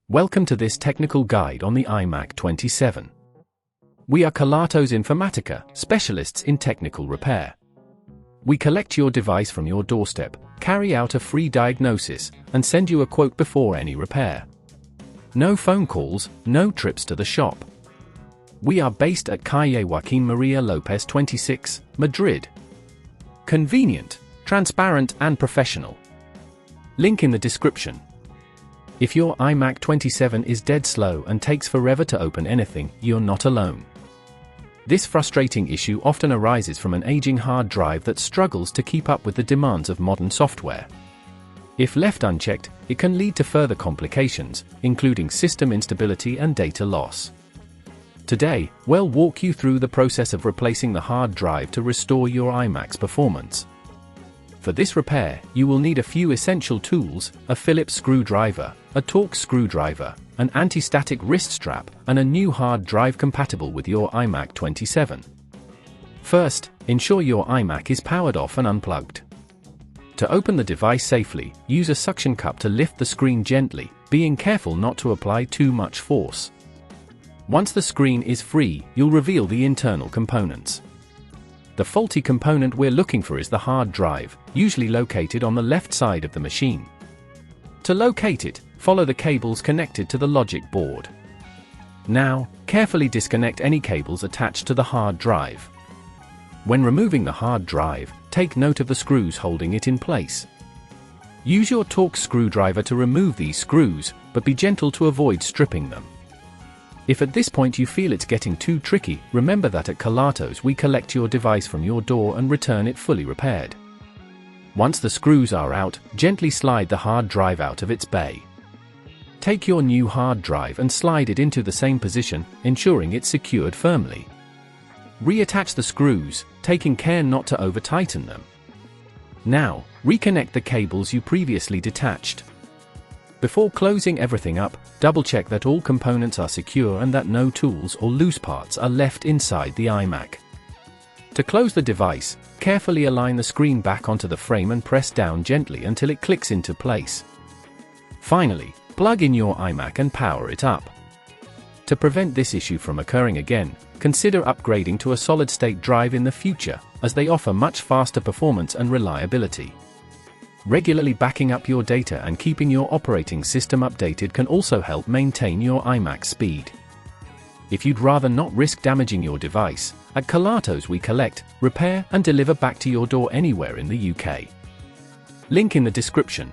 Welcome to this technical guide on the iMac 27. We are Kelatos Informatica, specialists in technical repair. We collect your device from your doorstep, carry out a free diagnosis, and send you a quote before any repair. No phone calls, no trips to the shop. We are based at Calle Joaquín María López 26, Madrid. Convenient, transparent and professional. Link in the description. If your iMac 27 is dead slow and takes forever to open anything, you're not alone. This frustrating issue often arises from an aging hard drive that struggles to keep up with the demands of modern software. If left unchecked, it can lead to further complications, including system instability and data loss. Today, we'll walk you through the process of replacing the hard drive to restore your iMac's performance. For this repair, you will need a few essential tools: a Phillips screwdriver, a Torx screwdriver, an anti-static wrist strap, and a new hard drive compatible with your iMac 27. First, ensure your iMac is powered off and unplugged. To open the device safely, use a suction cup to lift the screen gently, being careful not to apply too much force. Once the screen is free, you'll reveal the internal components. The faulty component we're looking for is the hard drive, usually located on the left side of the machine. To locate it, follow the cables connected to the logic board. Now, carefully disconnect any cables attached to the hard drive. When removing the hard drive, take note of the screws holding it in place. Use your Torx screwdriver to remove these screws, but be gentle to avoid stripping them. If at this point you feel it's getting too tricky, remember that at Kelatos we collect your device from your door and return it fully repaired. Once the screws are out, gently slide the hard drive out of its bay. Take your new hard drive and slide it into the same position, ensuring it's secured firmly. Reattach the screws, taking care not to over-tighten them. Now, reconnect the cables you previously detached. Before closing everything up, double-check that all components are secure and that no tools or loose parts are left inside the iMac. To close the device, carefully align the screen back onto the frame and press down gently until it clicks into place. Finally, plug in your iMac and power it up. To prevent this issue from occurring again, consider upgrading to a solid-state drive in the future, as they offer much faster performance and reliability. Regularly backing up your data and keeping your operating system updated can also help maintain your iMac's speed. If you'd rather not risk damaging your device, at Kelatos we collect, repair and deliver back to your door anywhere in the UK. Link in the description.